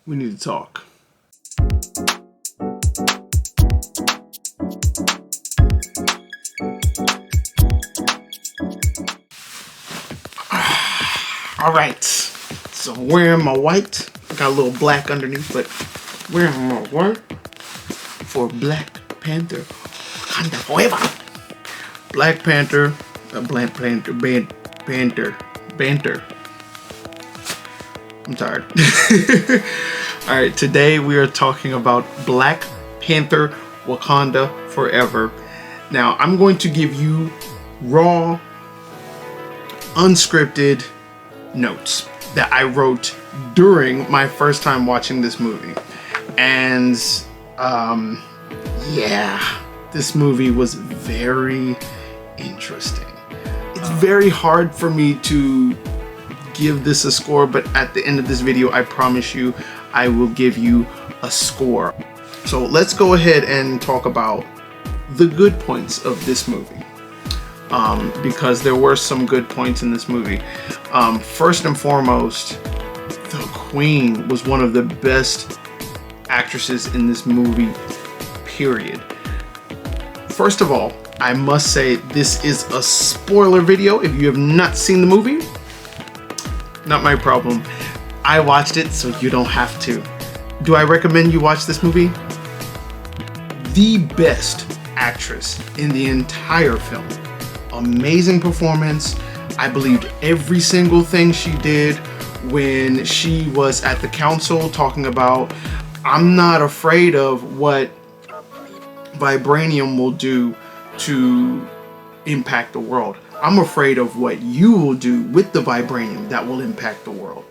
We need to talk. All right. So I'm wearing my white. I got a little black underneath, but wearing my white for Black Panther. Wakanda Forever. Black Panther. Black Panther. Banter. I'm tired. Alright, today we are talking about Black Panther Wakanda Forever. Now, I'm going to give you raw, unscripted notes that I wrote during my first time watching this movie. And, yeah, this movie was very interesting. It's very hard for me to give this a score, but at the end of this video, I promise you, I will give you a score. So let's go ahead and talk about the good points of this movie. Because there were some good points in this movie. First and foremost, the Queen was one of the best actresses in this movie, period. First of all, I must say this is a spoiler video. If you have not seen the movie, not my problem. I watched it, so you don't have to. Do I recommend you watch this movie? The best actress in the entire film. Amazing performance. I believed every single thing she did when she was at the council talking about, I'm not afraid of what vibranium will do to impact the world. I'm afraid of what you will do with the vibranium that will impact the world.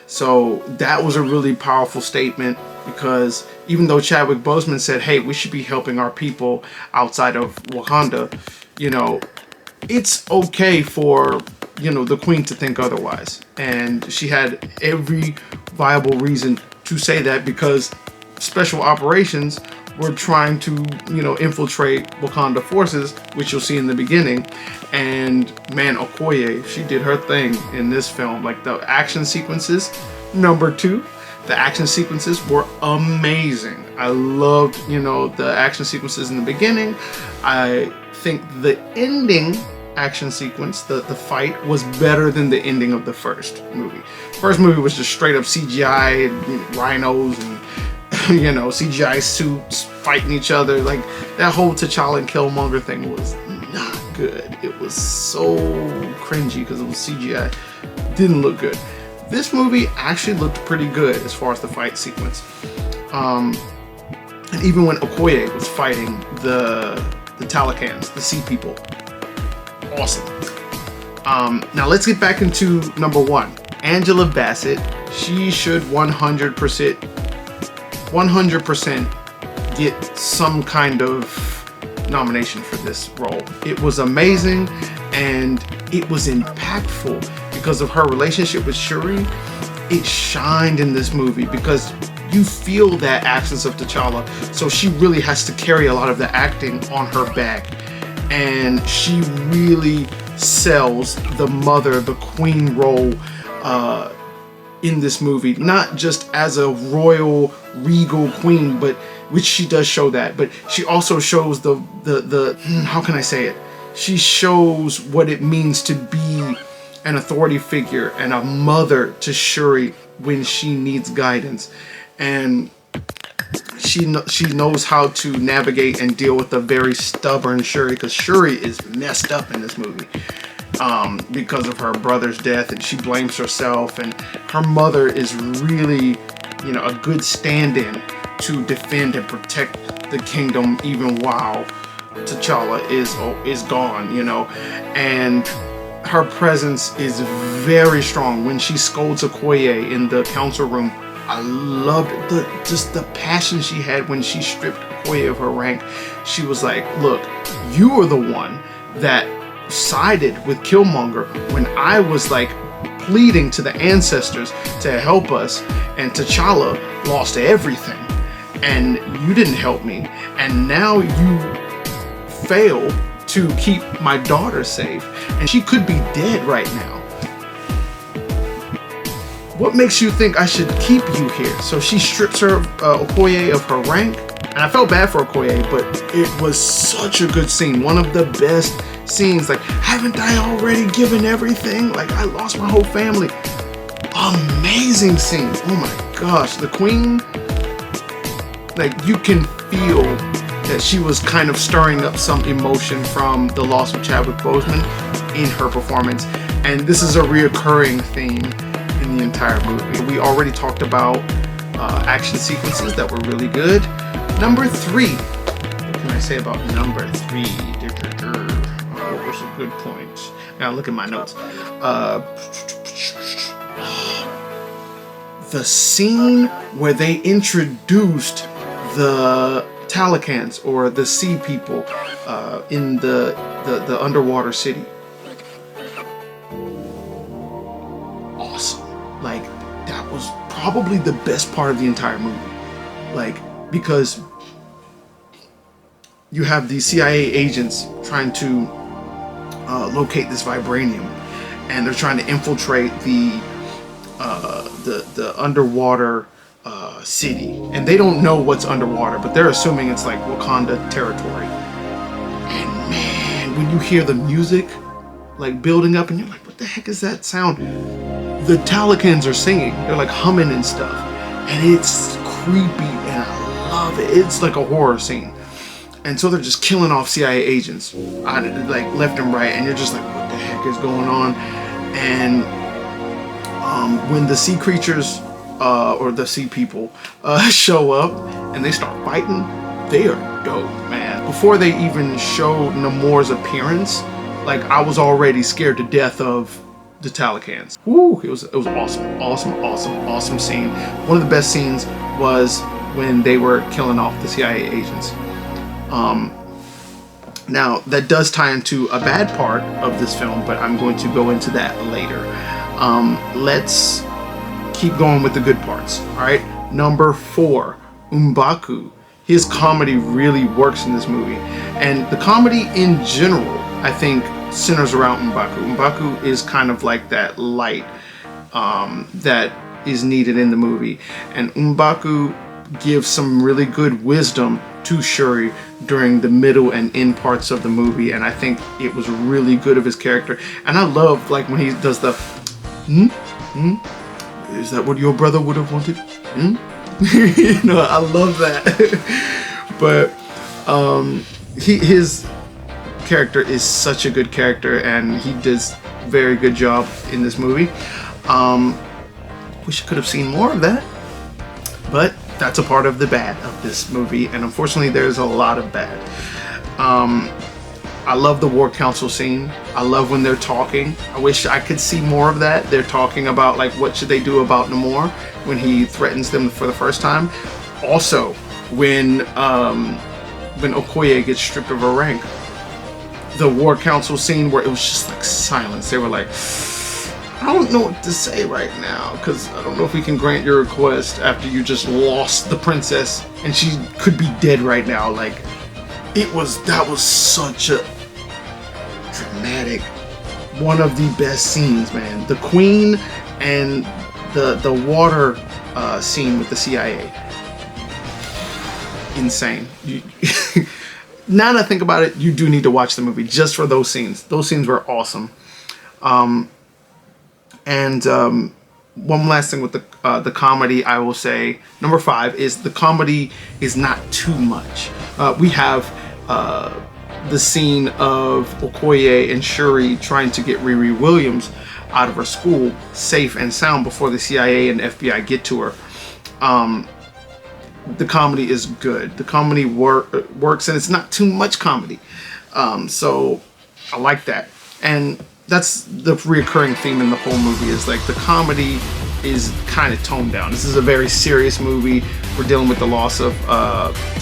So that was a really powerful statement, because even though Chadwick Boseman said, hey, we should be helping our people outside of Wakanda, you know, it's okay for, you know, the Queen to think otherwise. And she had every viable reason to say that, because special operations were trying to, you know, infiltrate Wakanda forces, which you'll see in the beginning. And man, Okoye, she did her thing in this film. Like the action sequences, number two, the action sequences were amazing. I loved, you know, the action sequences in the beginning. I think the ending action sequence, the fight, was better than the ending of the first movie. First movie was just straight up CGI and rhinos and you know, CGI suits fighting each other. Like that whole T'Challa and Killmonger thing was not good. It was so cringy because it was CGI. Didn't look good. This movie actually looked pretty good as far as the fight sequence. And even when Okoye was fighting the Talakans, the sea people, awesome. Now let's get back into number one. Angela Bassett. She should 100% get some kind of nomination for this role. It was amazing and it was impactful because of her relationship with Shuri. It shined in this movie because you feel that absence of T'Challa, so she really has to carry a lot of the acting on her back, and she really sells the mother, the queen role in this movie, not just as a royal regal queen, but which she does show that, but she also shows the how can I say it? She shows what it means to be an authority figure and a mother to Shuri when she needs guidance, and she knows how to navigate and deal with a very stubborn Shuri, because Shuri is messed up in this movie. Because of her brother's death, and she blames herself, and her mother is really, you know, a good stand-in to defend and protect the kingdom even while T'Challa is gone, you know, and her presence is very strong. When she scolds Okoye in the council room, I loved just the passion she had when she stripped Okoye of her rank. She was like, look, you are the one that sided with Killmonger when I was like pleading to the ancestors to help us, and T'Challa lost everything and you didn't help me, and now you fail to keep my daughter safe, and she could be dead right now. what makes you think I should keep you here? So she strips her Okoye of her rank. And I felt bad for Okoye, but it was such a good scene. One of the best scenes. Like, haven't I already given everything? Like, I lost my whole family. Amazing scene. Oh my gosh. The queen, like, you can feel that she was kind of stirring up some emotion from the loss of Chadwick Boseman in her performance. And this is a reoccurring theme in the entire movie. We already talked about action sequences that were really good. Number 3. What can I say about number 3? What was a good point? Now look at my notes. The scene where they introduced the Talakans, or the sea people, in the underwater city. Awesome. Like, that was probably the best part of the entire movie. Like, because you have these CIA agents trying to locate this vibranium, and they're trying to infiltrate the underwater city, and they don't know what's underwater, but they're assuming it's like Wakanda territory. And man, when you hear the music like building up, and you're like, what the heck is that sound? The Talakans are singing. They're like humming and stuff, and it's creepy, and I love it. It's like a horror scene. And so they're just killing off CIA agents, like left and right, and you're just like, what the heck is going on? And when the sea creatures or the sea people show up and they start fighting, they are dope, man. Before they even show Namor's appearance, like, I was already scared to death of the Talakans. Woo! It was awesome scene. One of the best scenes was when they were killing off the CIA agents. Now that does tie into a bad part of this film, but I'm going to go into that later. Let's keep going with the good parts. All right, number 4, M'Baku. His comedy really works in this movie, and the comedy in general, I think, centers around M'Baku. M'Baku is kind of like that light that is needed in the movie, and M'Baku gives some really good wisdom to Shuri during the middle and end parts of the movie, and I think it was really good of his character. And I love, like, when he does the is that what your brother would have wanted? You know, I love that. But his character is such a good character, and he does a very good job in this movie. Wish I could have seen more of that, but that's a part of the bad of this movie, and unfortunately there's a lot of bad. I love the War Council scene. I love when they're talking. I wish I could see more of that. They're talking about, like, what should they do about Namor when he threatens them for the first time. Also, when Okoye gets stripped of her rank, the War Council scene where it was just like silence. They were like, I don't know what to say right now, because I don't know if we can grant your request after you just lost the princess and she could be dead right now. Like, that was such a dramatic, one of the best scenes, man. The Queen and the water scene with the CIA, insane. Now that I think about it, you do need to watch the movie just for those scenes. Those scenes were awesome. And one last thing with the comedy, I will say, number 5 is the comedy is not too much. We have the scene of Okoye and Shuri trying to get Riri Williams out of her school safe and sound before the CIA and FBI get to her. The comedy is good. The comedy works, and it's not too much comedy. So I like that. And that's the reoccurring theme in the whole movie, is like the comedy is kind of toned down. This is a very serious movie. We're dealing with the loss of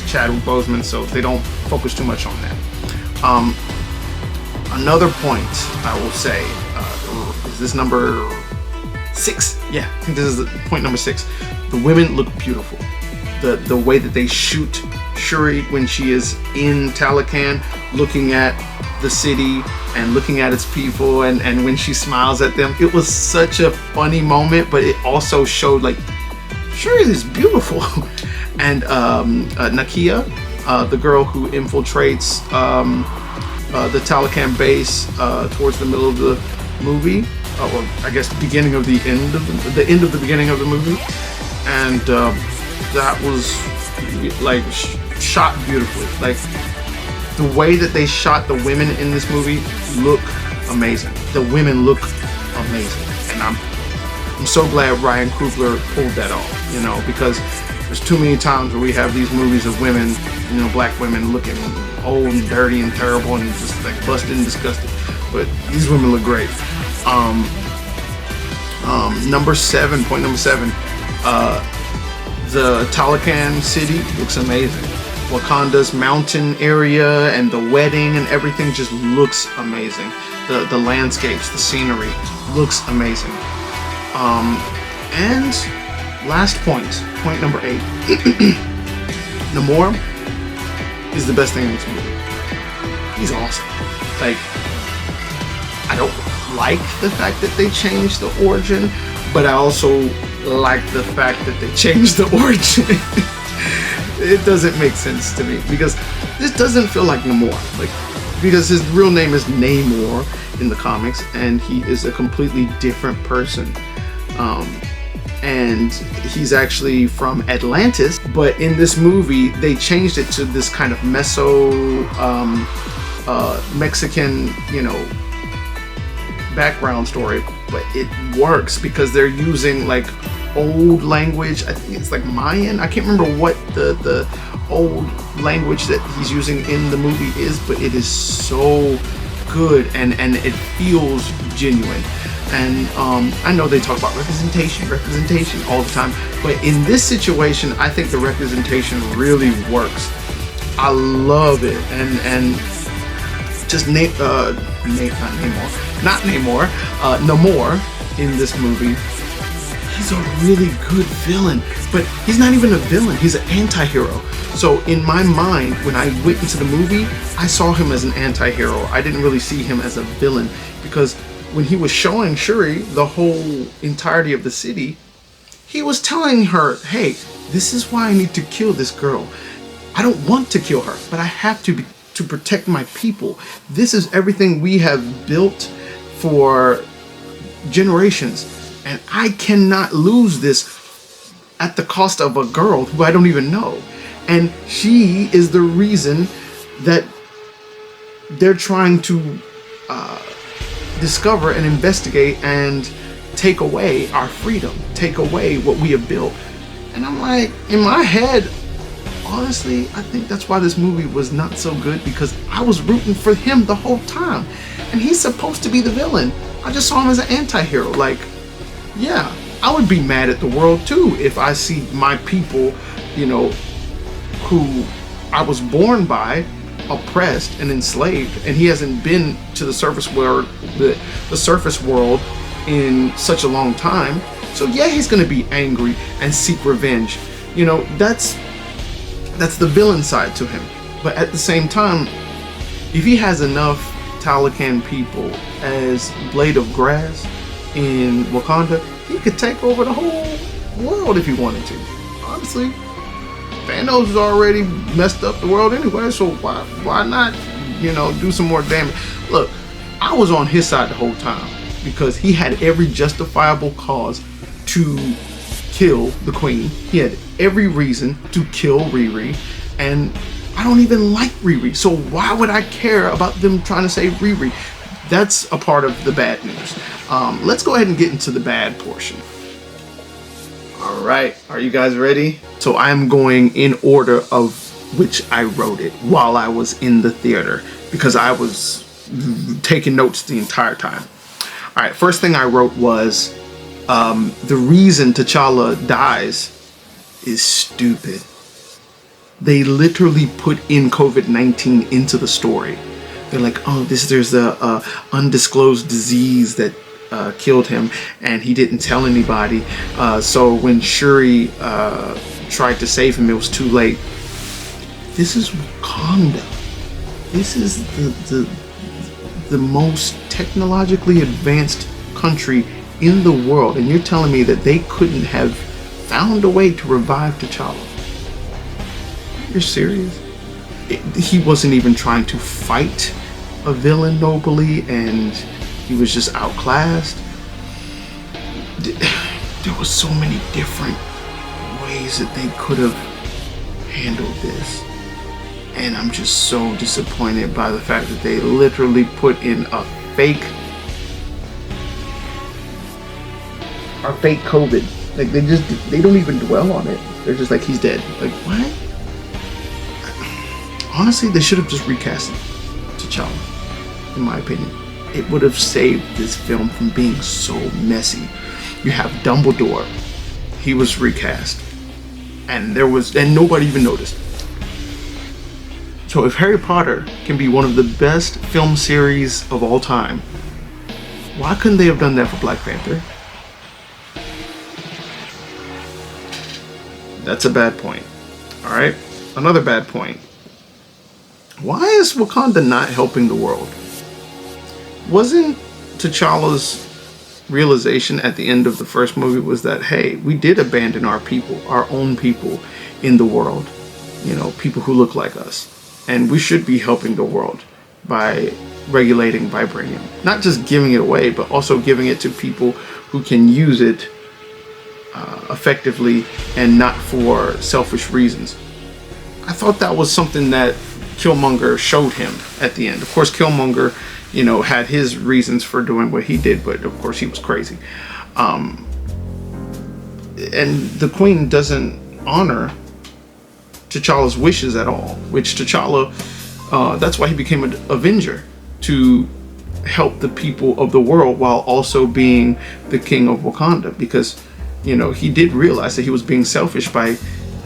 Chadwick Boseman, so they don't focus too much on that. Another point I will say, is this number 6? Yeah, I think this is point number 6. The women look beautiful. The way that they shoot Shuri when she is in Talakan, looking at the city and looking at its people, and when she smiles at them, it was such a funny moment, but it also showed like Shuri is beautiful. And Nakia, the girl who infiltrates the Talocan base towards the middle of the movie, or I guess beginning of the end of the end of the beginning of the movie, and that was like shot beautifully. Like the way that they shot the women in this movie look amazing. The women look amazing, and I'm so glad Ryan Coogler pulled that off. You know, because there's too many times where we have these movies of women, you know, black women looking old and dirty and terrible and just like busted and disgusted. But these women look great. Number 7, point number 7, the Talocan city looks amazing. Wakanda's mountain area and the wedding and everything just looks amazing. The landscapes, the scenery looks amazing. And last point number 8. Namor is the best thing in this movie. He's awesome. Like, I don't like the fact that they changed the origin, but I also like the fact that they changed the origin. It doesn't make sense to me because this doesn't feel like Namor. Like, because his real name is Namor in the comics, and he is a completely different person. And he's actually from Atlantis, but in this movie they changed it to this kind of Mexican, you know, background story. But it works because they're using like old language. I think it's like Mayan. I can't remember what the old language that he's using in the movie is, but it is so good and it feels genuine. And I know they talk about representation all the time, but in this situation, I think the representation really works. I love it, and just Namor in this movie. He's a really good villain, but he's not even a villain. He's an anti-hero. So in my mind, when I went into the movie, I saw him as an anti-hero. I didn't really see him as a villain, because when he was showing Shuri the whole entirety of the city, he was telling her, hey, this is why I need to kill this girl. I don't want to kill her, but I have to protect my people. This is everything we have built for generations, and I cannot lose this at the cost of a girl who I don't even know. And she is the reason that they're trying to discover and investigate and take away our freedom, take away what we have built. And I'm like, in my head, honestly, I think that's why this movie was not so good, because I was rooting for him the whole time, and he's supposed to be the villain. I just saw him as an anti-hero. Like, yeah, I would be mad at the world too if I see my people, you know, who I was born by, oppressed and enslaved, and he hasn't been to the surface world, the surface world in such a long time. So yeah, he's gonna be angry and seek revenge. You know, that's the villain side to him. But at the same time, if he has enough Talocan people as blade of grass in Wakanda, he could take over the whole world if he wanted to. Honestly, Thanos has already messed up the world anyway, so why not, you know, do some more damage? Look, I was on his side the whole time because he had every justifiable cause to kill the Queen. He had every reason to kill Riri, and I don't even like Riri, so why would I care about them trying to save Riri? That's a part of the bad news. Let's go ahead and get into the bad portion. All right, are you guys ready? So I am going in order of which I wrote it while I was in the theater, because I was taking notes the entire time. All right, first thing I wrote was the reason T'Challa dies is stupid. They literally put in COVID-19 into the story. They're like, oh, there's a undisclosed disease that killed him, and he didn't tell anybody. So when Shuri tried to save him, it was too late. This is Wakanda. This is the most technologically advanced country in the world, and you're telling me that they couldn't have found a way to revive T'Challa? You're serious? He wasn't even trying to fight a villain nobly, and he was just outclassed. There was so many different ways that they could have handled this, and I'm just so disappointed by the fact that they literally put in a fake COVID. Like, they don't even dwell on it. They're just like, he's dead. Like, what? Honestly, they should have just recast T'Challa, in my opinion. It would have saved this film from being so messy. You have Dumbledore. He was recast. And nobody even noticed. So if Harry Potter can be one of the best film series of all time, why couldn't they have done that for Black Panther? That's a bad point. Alright? Another bad point. Why is Wakanda not helping the world? Wasn't T'Challa's realization at the end of the first movie was that, hey, we did abandon our people, our own people in the world, people who look like us, and we should be helping the world by regulating vibranium, not just giving it away, but also giving it to people who can use it effectively and not for selfish reasons. I thought that was something that Killmonger showed him at the end. Of course, Killmonger had his reasons for doing what he did, but of course he was crazy. And the Queen doesn't honor T'Challa's wishes at all, which T'Challa, that's why he became an Avenger, to help the people of the world while also being the king of Wakanda, because, he did realize that he was being selfish by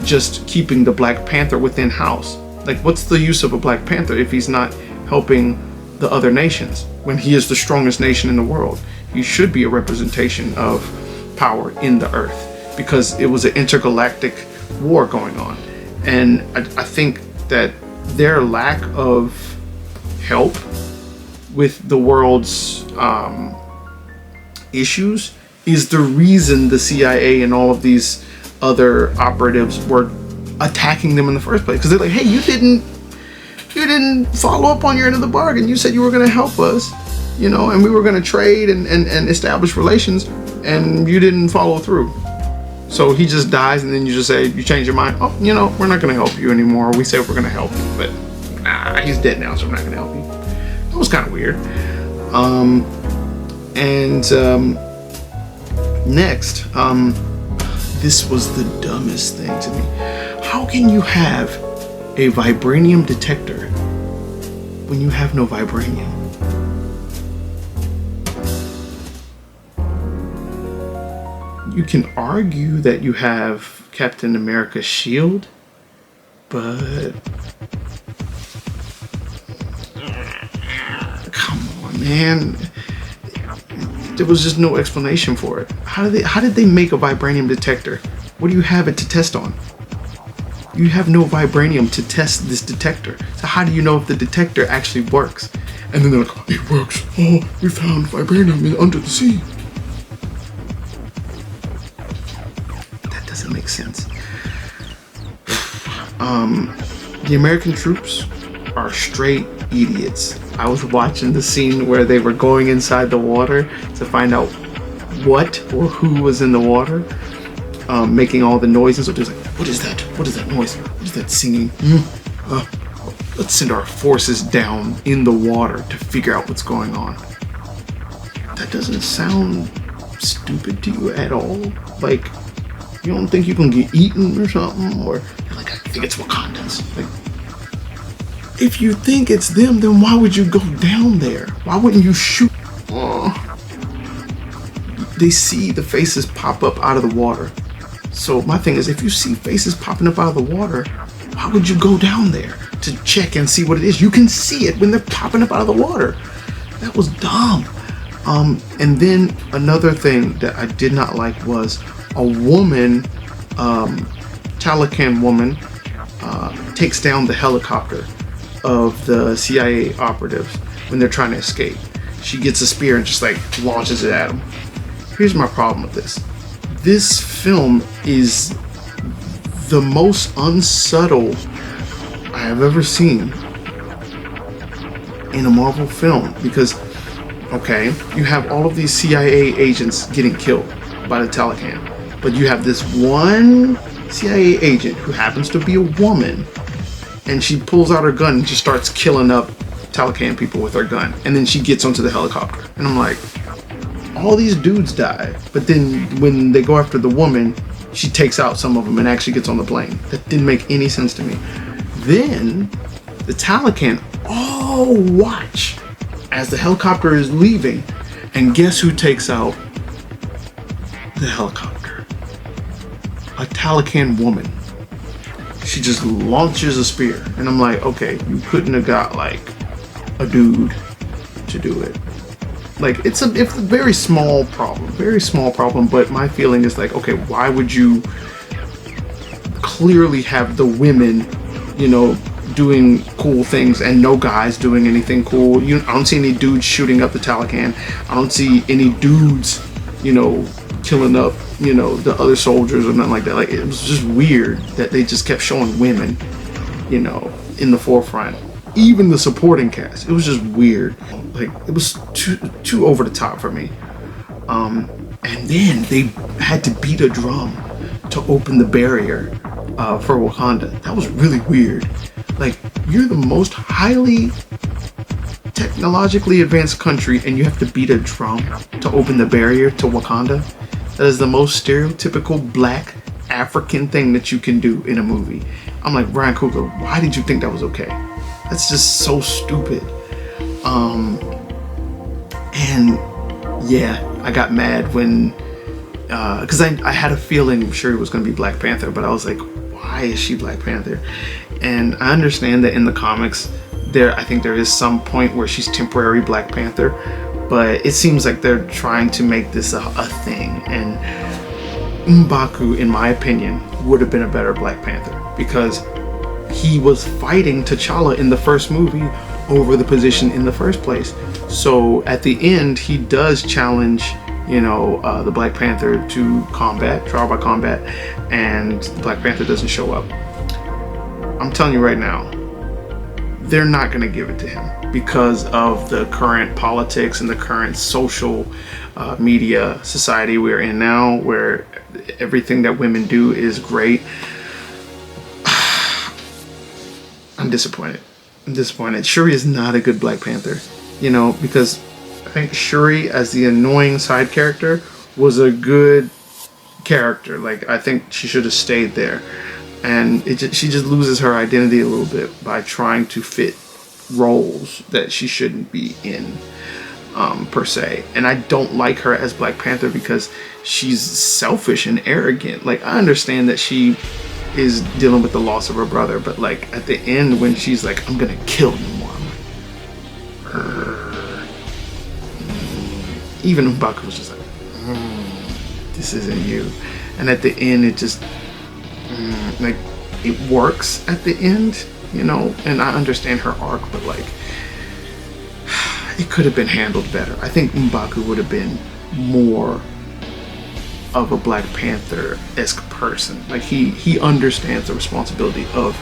just keeping the Black Panther within house. Like, what's the use of a Black Panther if he's not helping the other nations when he is the strongest nation in the world? He should be a representation of power in the earth, because it was an intergalactic war going on. And I think that their lack of help with the world's issues is the reason the CIA and all of these other operatives were attacking them in the first place. Because they're like, hey, you didn't follow up on your end of the bargain. You said you were going to help us, and we were going to trade and establish relations, and you didn't follow through. So he just dies, and then you just say, you change your mind. Oh, we're not going to help you anymore. We said we're going to help you, but he's dead now, so we're not going to help you. That was kind of weird. Next, this was the dumbest thing to me. How can you have a vibranium detector when you have no vibranium? You can argue that you have Captain America's shield, but come on, man. There was just no explanation for it. How did they make a vibranium detector? What do you have it to test on? You have no vibranium to test this detector. So how do you know if the detector actually works? And then they're like, it works. Oh, we found vibranium under the sea. That doesn't make sense. The American troops are straight idiots. I was watching the scene where they were going inside the water to find out what or who was in the water, making all the noises. So just like, what is that? What is that noise? What is that singing? Let's send our forces down in the water to figure out what's going on. That doesn't sound stupid to you at all? Like, you don't think you can get eaten or something? Or like, I think it's Wakandans. Like, if you think it's them, then why would you go down there? Why wouldn't you shoot? They see the faces pop up out of the water. So my thing is, if you see faces popping up out of the water, why would you go down there to check and see what it is? You can see it when they're popping up out of the water. That was dumb. And then another thing that I did not like was a woman, Talokan woman, takes down the helicopter of the CIA operatives. when they're trying to escape. She gets a spear and just like launches it at them. Here's my problem with this. This film is the most unsubtle I have ever seen in a Marvel film, because okay, you have all of these CIA agents getting killed by the Taliban, but you have this one CIA agent who happens to be a woman, and she pulls out her gun and just starts killing up Taliban people with her gun, and then she gets onto the helicopter, and I'm like, all these dudes die, but then when they go after the woman, she takes out some of them and actually gets on the plane. That didn't make any sense to me. Then the Taliban all watch as the helicopter is leaving, and guess who takes out the helicopter? A Taliban woman. She just launches a spear, and I'm like, okay, you couldn't have got like a dude to do it. Like, it's a very small problem, but my feeling is like, okay, why would you clearly have the women, you know, doing cool things and no guys doing anything cool? I don't see any dudes shooting up the Taliban. I don't see any dudes, you know, killing up, you know, the other soldiers or nothing like that. Like, it was just weird that they just kept showing women, you know, in the forefront. Even the supporting cast, it was just weird. Like, it was too over the top for me. And then they had to beat a drum to open the barrier for Wakanda. That was really weird. Like, you're the most highly technologically advanced country, and you have to beat a drum to open the barrier to Wakanda. That is the most stereotypical black African thing that you can do in a movie. I'm like, Ryan Coogler, why did you think that was okay? That's just so stupid. And yeah, I got mad when, because I had a feeling Shuri was going to be Black Panther, but I was like, why is she Black Panther? And I understand that in the comics, I think there is some point where she's temporary Black Panther, but it seems like they're trying to make this a thing. And M'Baku, in my opinion, would have been a better Black Panther, because he was fighting T'Challa in the first movie over the position in the first place. So at the end, he does challenge, you know, the Black Panther to combat, trial by combat, and the Black Panther doesn't show up. I'm telling you right now, they're not going to give it to him because of the current politics and the current social media society we're in now, where everything that women do is great. I'm disappointed. Shuri is not a good Black Panther, you know, because I think Shuri as the annoying side character was a good character. Like, I think she should have stayed there, and she just loses her identity a little bit by trying to fit roles that she shouldn't be in, per se. And I don't like her as Black Panther because she's selfish and arrogant. Like, I understand that she is dealing with the loss of her brother, but like at the end when she's like, I'm gonna kill you more, I'm like, even M'Baku was just like, this isn't you. And at the end it just like, it works at the end, you know, and I understand her arc, but like, it could have been handled better. I think M'Baku would have been more of a Black Panther-esque person. Like, he understands the responsibility of,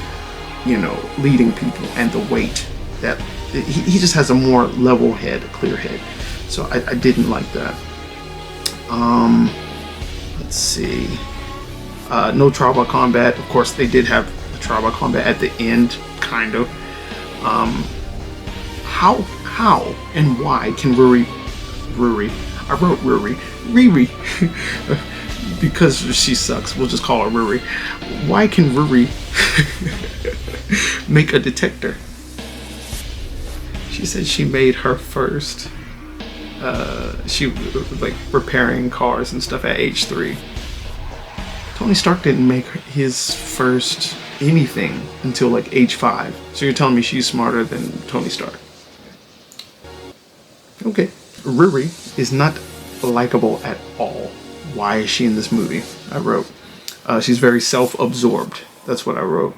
you know, leading people and the weight that he just has a more level head, clear head. So I didn't like that. Let's see. No trial by combat. Of course, they did have a trial by combat at the end, kind of. How and why can Riri, I wrote Riri, because she sucks, we'll just call her Riri. Why can Riri make a detector? She said she made her first, she was like repairing cars and stuff at age 3. Tony Stark didn't make his first anything until like age 5. So you're telling me she's smarter than Tony Stark? Okay. Riri is not likable at all. Why is she in this movie? I wrote. She's very self-absorbed. That's what I wrote.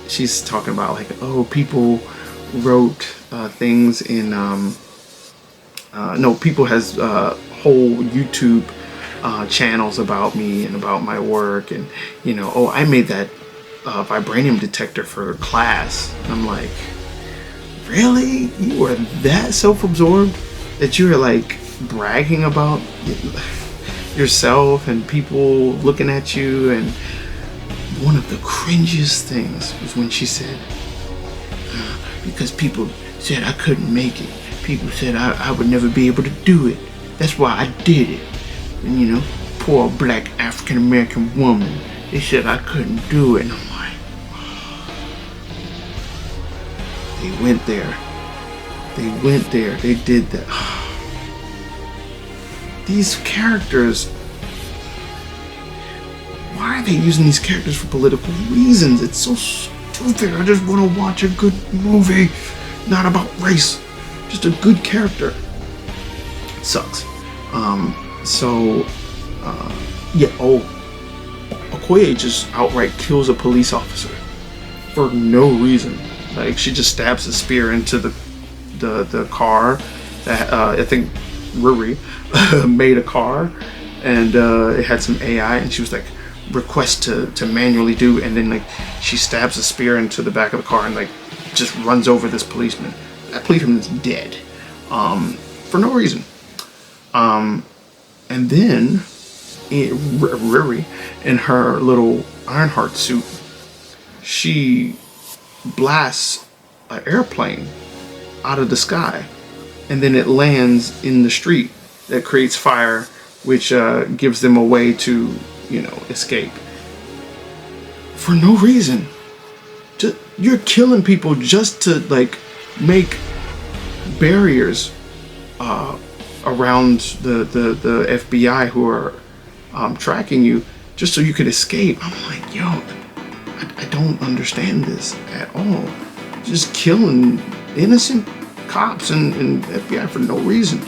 She's talking about like, oh, people wrote things in no, people has whole YouTube channels about me and about my work, and oh, I made that vibranium detector for class. And I'm like, really? You are that self-absorbed that you are like bragging about yourself and people looking at you? And one of the cringiest things was when she said, because people said I couldn't make it. People said I would never be able to do it. That's why I did it. And poor black African American woman. They said I couldn't do it. And I'm like, they went there. They did that. These characters, why are they using these characters for political reasons? It's so stupid. I just want to watch a good movie, not about race. Just a good character. It sucks. Okoye just outright kills a police officer for no reason. Like, she just stabs a spear into the car that I think Riri made a car, and it had some AI, and she was like, request to manually do, and then like she stabs a spear into the back of the car and like just runs over this policeman. That policeman is dead for no reason. And then Riri, in her little Ironheart suit, she blasts an airplane out of the sky, and then it lands in the street. That creates fire, which gives them a way to, escape. For no reason. You're killing people just to like make barriers around the FBI who are tracking you, just so you could escape. I'm like, yo, I don't understand this at all. Just killing innocent cops and FBI for no reason.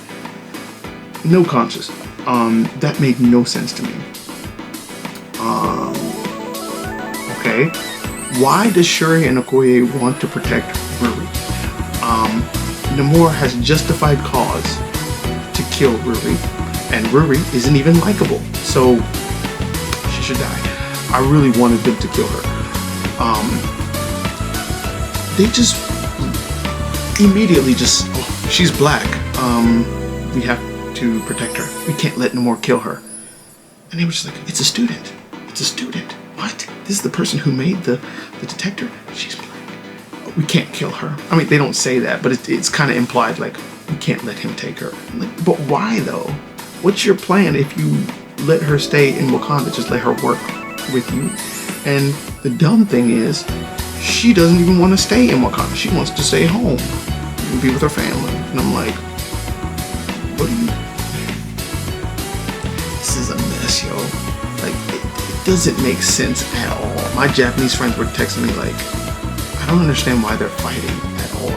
No conscience. That made no sense to me. Okay. Why does Shuri and Okoye want to protect Riri? Namor has justified cause to kill Riri, and Riri isn't even likable, so she should die. I really wanted them to kill her. They just immediately oh, she's black. We have to protect her. We can't let Namor kill her. And they were just like, it's a student. It's a student. What? This is the person who made the detector? She's black. We can't kill her. I mean, they don't say that, but it's kind of implied, like, we can't let him take her. Like, but why, though? What's your plan if you let her stay in Wakanda? Just let her work with you. And the dumb thing is, she doesn't even want to stay in Wakanda. She wants to stay home and be with her family. And I'm like, what are you... This is a mess, yo. Like, it doesn't make sense at all. My Japanese friends were texting me like, I don't understand why they're fighting at all.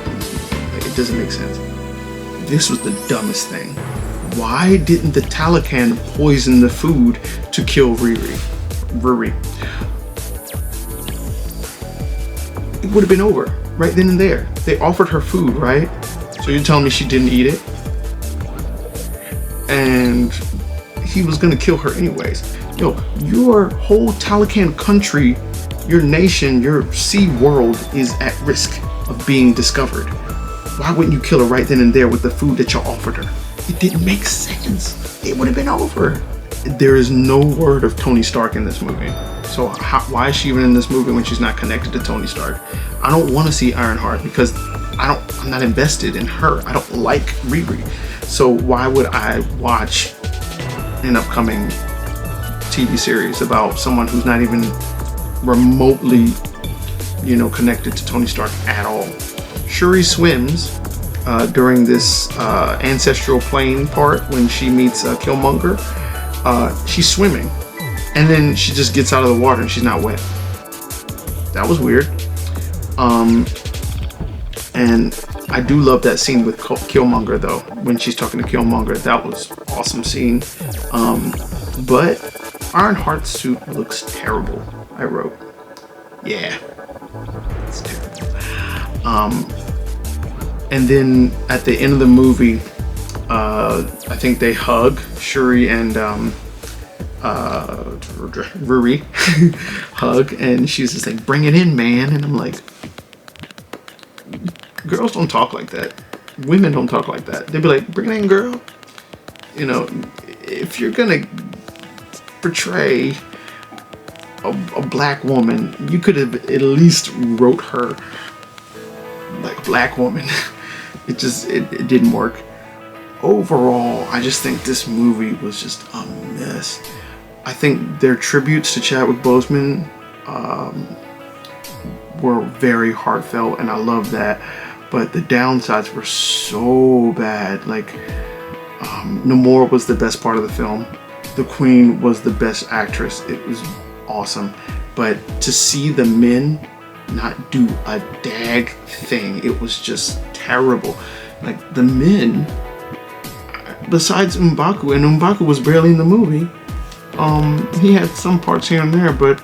Like, it doesn't make sense. This was the dumbest thing. Why didn't the Talican poison the food to kill Riri? It would have been over right then and there. They offered her food, right? So you're telling me she didn't eat it? And he was gonna kill her anyways. Yo, your whole Talican country, your nation, your sea world is at risk of being discovered. Why wouldn't you kill her right then and there with the food that you offered her? It didn't make sense. It would have been over. There is no word of Tony Stark in this movie. So why is she even in this movie when she's not connected to Tony Stark? I don't want to see Ironheart because I'm not invested in her. I don't like Riri. So why would I watch an upcoming TV series about someone who's not even remotely, connected to Tony Stark at all? Shuri swims during this ancestral plane part when she meets Killmonger. She's swimming, and then she just gets out of the water and she's not wet. That was weird. And I do love that scene with Killmonger though, when she's talking to Killmonger. That was an awesome scene. But Ironheart's suit looks terrible, I wrote. Yeah, it's terrible. And then at the end of the movie, I think they hug, Shuri and Riri hug, and she's just like, "Bring it in, man." And I'm like, girls don't talk like that. Women don't talk like that. They'd be like, "Bring it in, girl." You know, if you're gonna portray a black woman, you could have at least wrote her like a black woman. It didn't work. Overall, I just think this movie was just a mess. I think their tributes to Chadwick Boseman were very heartfelt, and I love that. But the downsides were so bad. Like, Namor was the best part of the film. The Queen was the best actress. It was awesome. But to see the men not do a dag thing, it was just terrible. Like, the men, besides M'Baku, and M'Baku was barely in the movie. He had some parts here and there, but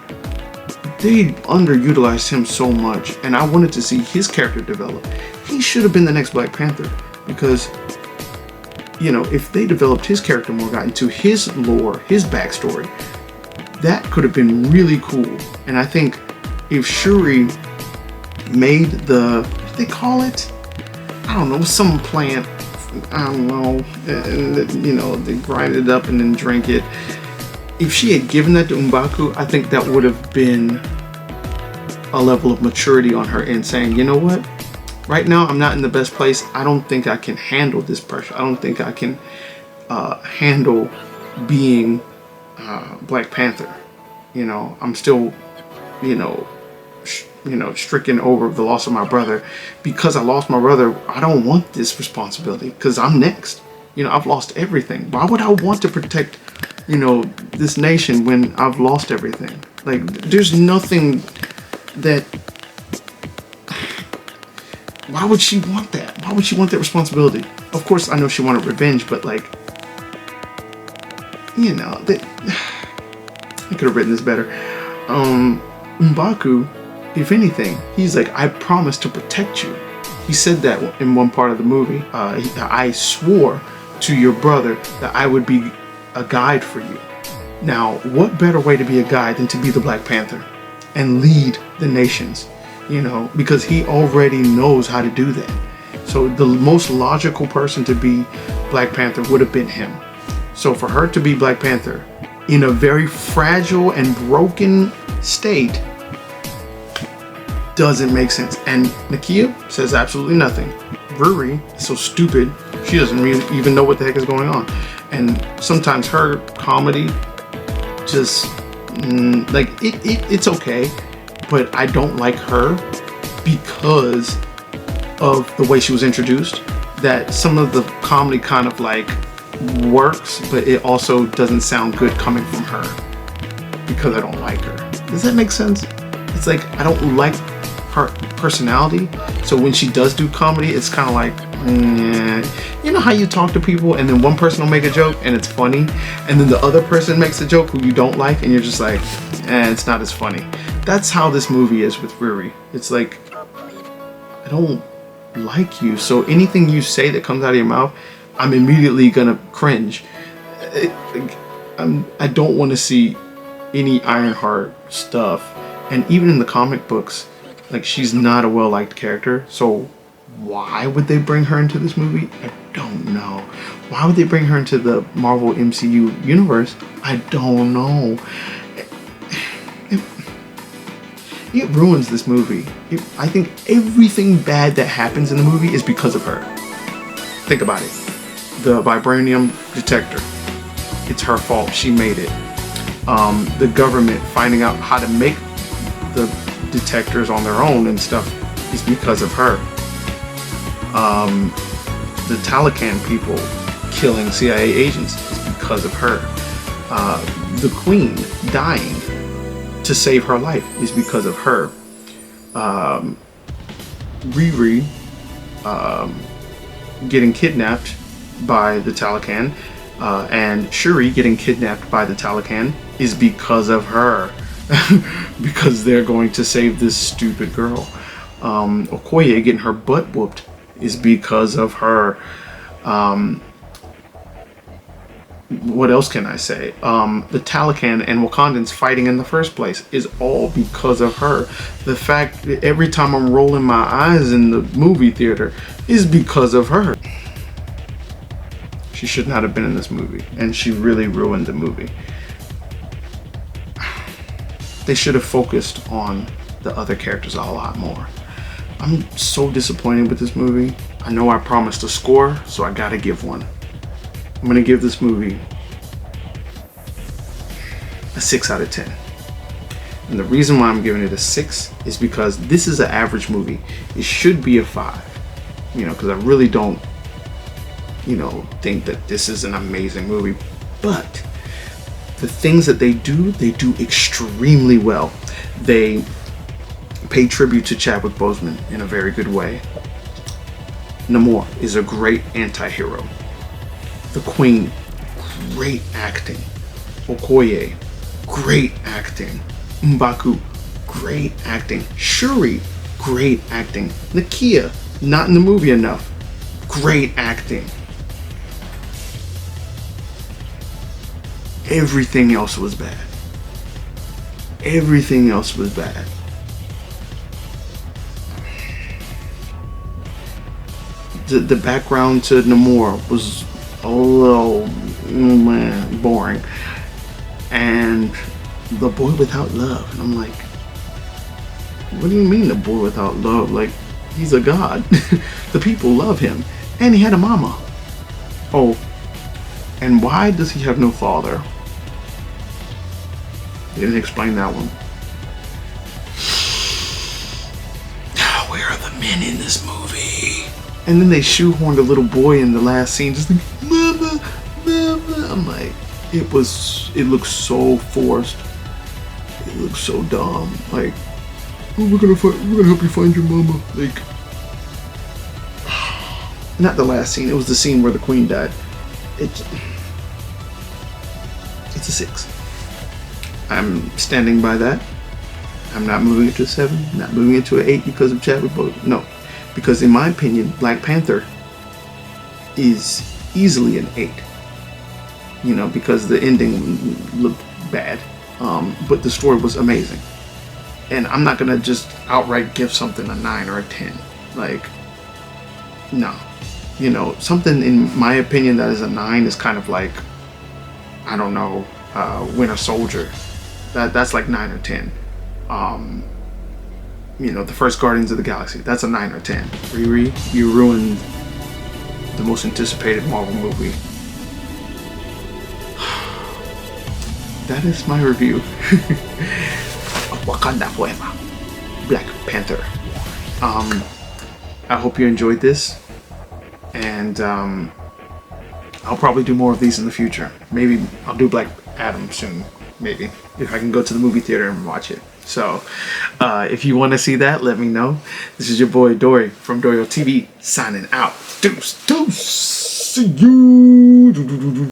they underutilized him so much, and I wanted to see his character develop. He should have been the next Black Panther, because, you know, if they developed his character more, got into his lore, his backstory, that could have been really cool. And I think if Shuri made the, what do they call it? I don't know, some plant, I don't know, and, you know, they grind it up and then drink it. If she had given that to M'Baku, I think that would have been a level of maturity on her end, saying, you know what? Right now, I'm not in the best place. I don't think I can handle this pressure. I don't think I can handle being Black Panther. You know, I'm still, stricken over the loss of my brother. Because I lost my brother, I don't want this responsibility, because I'm next. You know, I've lost everything. Why would I want to protect, this nation when I've lost everything? Like, there's nothing that... Why would she want that? Why would she want that responsibility? Of course, I know she wanted revenge, but like, I could have written this better. M'Baku, if anything, he's like, I promise to protect you. He said that in one part of the movie. I swore to your brother that I would be a guide for you. Now, what better way to be a guide than to be the Black Panther and lead the nations? Because he already knows how to do that. So the most logical person to be Black Panther would have been him. So for her to be Black Panther in a very fragile and broken state doesn't make sense. And Nakia says absolutely nothing. Riri is so stupid, she doesn't even know what the heck is going on. And sometimes her comedy just, it's okay. But I don't like her because of the way she was introduced. That some of the comedy kind of like works, but it also doesn't sound good coming from her because I don't like her. Does that make sense? It's like, I don't like her personality. So when she does do comedy, it's kind of like, you know how you talk to people and then one person will make a joke and it's funny, and then the other person makes a joke who you don't like and you're just like, it's not as funny. That's how this movie is with Riri. It's like, I don't like you, so anything you say that comes out of your mouth, I'm immediately gonna cringe. I don't want to see any Ironheart stuff. And even in the comic books, like, she's not a well-liked character, so why would they bring her into this movie? I don't know. Why would they bring her into the Marvel MCU universe? I don't know. It ruins this movie. I think everything bad that happens in the movie is because of her. Think about it. The vibranium detector. It's her fault. She made it. The government finding out how to make the detectors on their own and stuff is because of her. The Taliban people killing CIA agents is because of her. The Queen dying to save her life is because of her. Riri getting kidnapped by the Taliban and Shuri getting kidnapped by the Taliban is because of her. Because they're going to save this stupid girl. Okoye getting her butt whooped is because of her. What else can I say? The Taliban and Wakandans fighting in the first place is all because of her. The fact that every time I'm rolling my eyes in the movie theater is because of her. She should not have been in this movie, and she really ruined the movie. They should have focused on the other characters a lot more. I'm so disappointed with this movie. I know I promised a score, so I gotta give one. I'm gonna give this movie a 6 out of 10. And the reason why I'm giving it a 6 is because this is an average movie. It should be a 5. You know, because I really don't, you know, think that this is an amazing movie. But the things that they do extremely well. They pay tribute to Chadwick Boseman in a very good way. Namor is a great anti-hero. The Queen, great acting. Okoye, great acting. M'Baku, great acting. Shuri, great acting. Nakia, not in the movie enough, great acting. Everything else was bad. Everything else was bad. The background to Namor was a little boring, and the boy without love, and I'm like, what do you mean the boy without love? Like, he's a god. The people love him, and he had a mama. Oh, and why does he have no father? They didn't explain that one. Where are the men in this movie? And then they shoehorned a little boy in the last scene, just like, mama, mama. I'm like, it looks so forced. It looks so dumb. Like, oh, we're gonna help you find your mama. Like, not the last scene. It was the scene where the Queen died. It's a 6. I'm standing by that. I'm not moving it to a 7. Not moving it to an 8 because of Chadwick Boseman. No. Because in my opinion, Black Panther is easily an 8. You know, because the ending looked bad. But the story was amazing. And I'm not gonna just outright give something a 9 or a 10. Like, no. You know, something in my opinion that is a 9 is kind of like, I don't know, Winter Soldier. That's like 9 or 10. You know, the first Guardians of the Galaxy, that's a 9 or 10. Riri, you ruined the most anticipated Marvel movie. That is my review of Wakanda Forever, Black Panther. I hope you enjoyed this, and I'll probably do more of these in the future. Maybe I'll do Black Adam soon, maybe, if I can go to the movie theater and watch it. So, if you want to see that, let me know. This is your boy Dori from Dorio TV signing out. Deuce, deuce, see you.